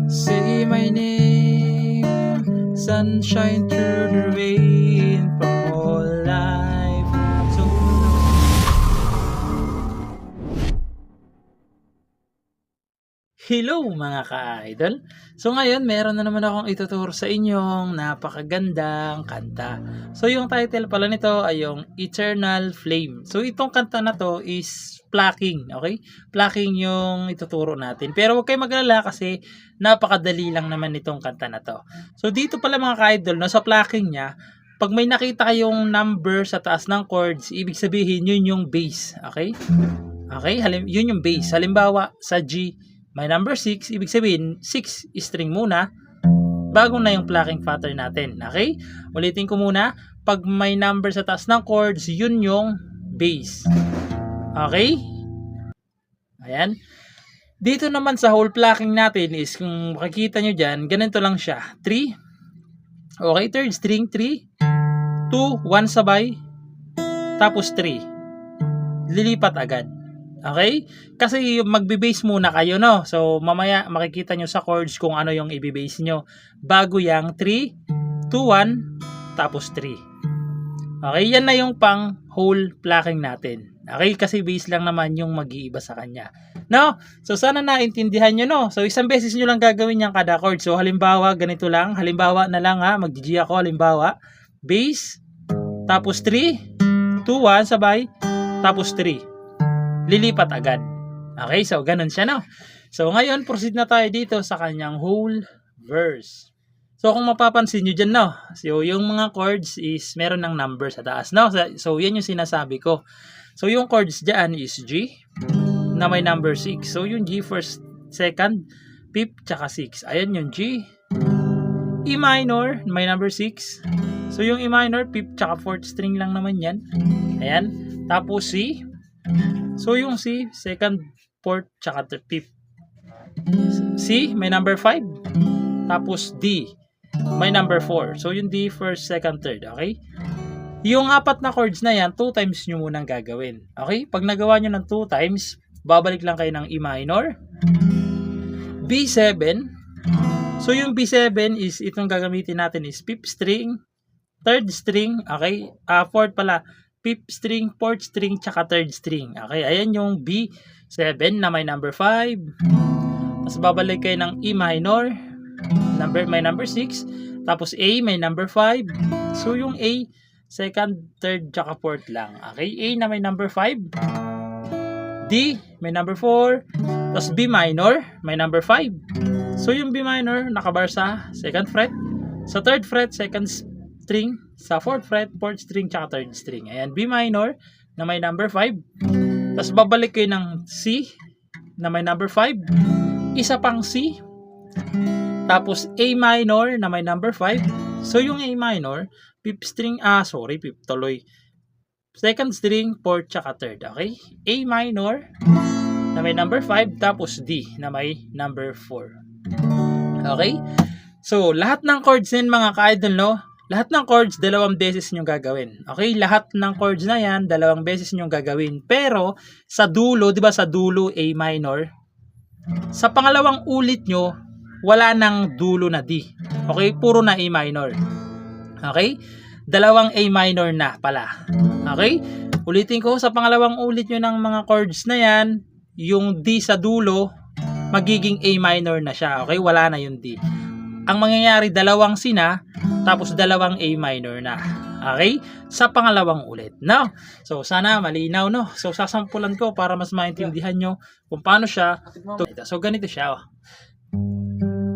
Say my name, sunshine through the rain from all life. So, hello mga ka-idol. So ngayon, meron na naman akong ituturo sa inyong napakagandang kanta. So yung title pala nito ay yung Eternal Flame. So itong kanta na to is plucking, okay? Plucking yung ituturo natin. Pero huwag kayong mag-alala kasi napakadali lang naman itong kanta na to. So dito pala mga ka-idol, no, sa plucking niya, pag may nakita kayong number sa taas ng chords, ibig sabihin yun yung bass, okay? Okay, yun yung bass. Halimbawa, sa G, may number 6, ibig sabihin 6 string muna bago na yung plucking pattern natin. Okay? Ulitin ko muna, pag may number sa taas ng chords, yun yung bass. Okay? Ayan. Dito naman sa whole plucking natin is, kung makikita nyo dyan, ganito lang siya. 3. Okay, third string 3, 2, 1 sabay, tapos 3. Lilipat agad. Okay? Kasi magbe-base muna kayo, no? So, mamaya makikita nyo sa chords kung ano yung i-base nyo. Bago yung 3, 2, 1, tapos 3. Okay? Yan na yung pang whole plucking natin. Okay? Kasi base lang naman yung mag-iiba sa kanya. No? So, sana naintindihan nyo, no? So, isang beses nyo lang gagawin yung kada chord. So, halimbawa, ganito lang. Halimbawa na lang, ha? Mag-G ako. Halimbawa, bass, tapos 3, 2, 1, sabay, tapos 3. Lilipat agad. Okay, so ganun siya, no? So ngayon, proceed na tayo dito sa kanyang whole verse. So kung mapapansin nyo dyan, no? So yung mga chords is meron ng number sa taas, no? So yan yung sinasabi ko. So yung chords dyan is G na may number 6. So yung G first, second, fifth, tsaka 6. Ayan yung G. E minor, may number 6. So yung E minor, fifth, tsaka fourth string lang naman yan. Ayan. Tapos C. So yung C, second, fourth, tsaka fifth. C, may number 5. Tapos D, may number 4. So yung D, first, second, third. Okay? Yung apat na chords na yan, 2 times nyo munang gagawin. Okay? Pag nagawa nyo ng 2 times, babalik lang kayo ng E minor. B7. So yung B7 is, itong gagamitin natin is 5th string, 3rd string, okay? 4th pala. 5th string, 4th string, tsaka 3rd string. Okay, ayan yung B7 na may number 5. Tapos babalik kayo ng E minor, may number 6. Tapos A, may number 5. So yung A, second, third, tsaka 4th lang. Okay, A na may number 5. D, may number 4. Tapos B minor, may number 5. So yung B minor, nakabar sa second fret. Sa third fret, second string, sa 4th fret, 4th string, tsaka 3rd string. Ayan, B minor na may number 5. Tapos babalik kayo ng C na may number 5. Isa pang C. Tapos A minor na may number 5. So yung A minor, 5th string, 5th tuloy. Second string, 4th, tsaka 3rd. Okay? A minor na may number 5. Tapos D na may number 4. Okay? So, lahat ng chords din mga ka-idol, no? Lahat ng chords, 2 beses nyo gagawin. Okay? Lahat ng chords na yan, 2 beses nyo gagawin. Pero, sa dulo, di ba sa dulo, A minor, sa pangalawang ulit nyo, wala nang dulo na D. Okay? Puro na A minor. Okay? 2 A minor na pala. Okay? Ulitin ko, sa pangalawang ulit nyo ng mga chords na yan, yung D sa dulo, magiging A minor na siya. Okay? Wala na yung D. Ang mangyayari, 2 C na, tapos 2 A minor na. Okay? Sa pangalawang ulit. No? So, sana malinaw, no? So, sasampulan ko para mas maintindihan nyo kung paano siya. So, ganito siya. Oh.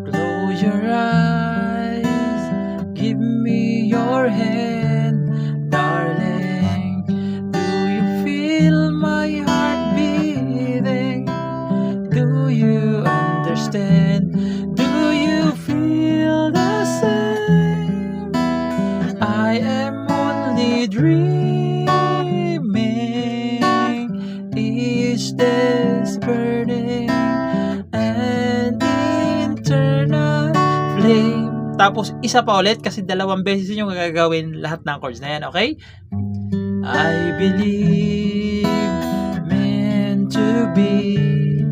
Close your eyes, give me your hand, darling. Do you feel my heart beating? Do you understand? Do you feel the same? I am only dreaming. Is this burning an eternal flame? Tapos isa pa ulit kasi 2 beses yung gagawin lahat ng chords na yan, okay? I believe meant to be.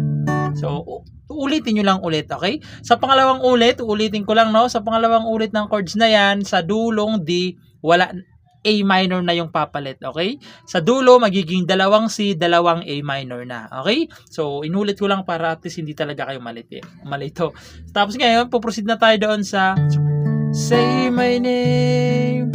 So Uulitin nyo lang ulit, okay? Sa pangalawang ulit, uulitin ko lang, no? Sa pangalawang ulit ng chords na yan, sa dulong D, wala, A minor na yung papalit, okay? Sa dulo, magiging dalawang C, dalawang A minor na, okay? So, inulit ko lang para at least hindi talaga kayo malito. Tapos ngayon, puproceed na tayo doon sa Say my name,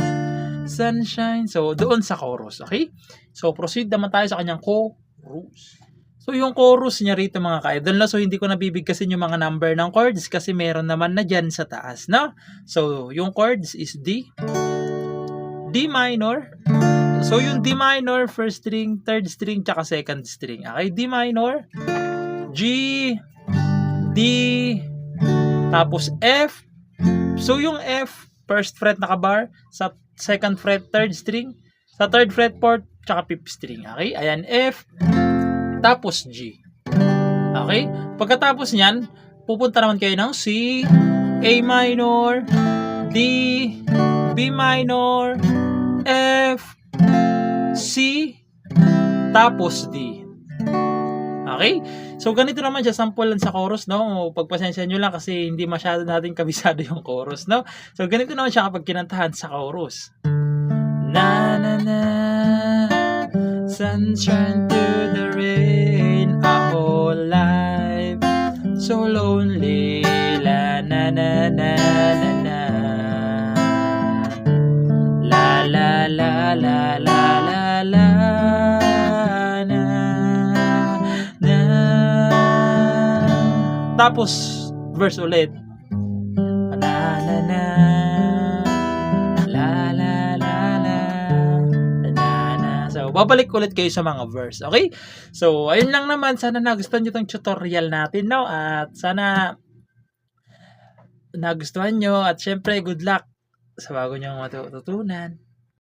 sunshine. So, doon sa chorus, okay? So, proceed naman tayo sa kanyang chorus. So, yung chorus niya rito mga ka-idol, so hindi ko nabibigkasin yung mga number ng chords kasi meron naman na dyan sa taas, no? So, yung chords is D, D minor. So, yung D minor, first string, third string, tsaka second string. Okay, D minor, G, D, tapos F. So, yung F, first fret nakabar, sa second fret, third string, sa third fret, fourth, tsaka fifth string. Okay, ayan, F, tapos G. Okay? Pagkatapos niyan, pupunta naman kayo ng C, A minor, D, B minor, F, C, tapos D. Okay? So, ganito naman siya, sample lang sa chorus, no? Pagpasensya nyo lang kasi hindi masyado natin kabisado yung chorus, no? So, ganito naman siya kapag kinantahan sa chorus. Na na na, sunshine through the rain, a whole life so lonely, la na na na na na, la la la la la la la na na. Tapos verse ulit, na na na, la la la la, na na. So babalik ulit kayo sa mga verse, okay? So ayun lang naman, sana nagustuhan nyo tong tutorial natin, no? At sana nagustuhan nyo, at syempre good luck sa bago nyong matututunan.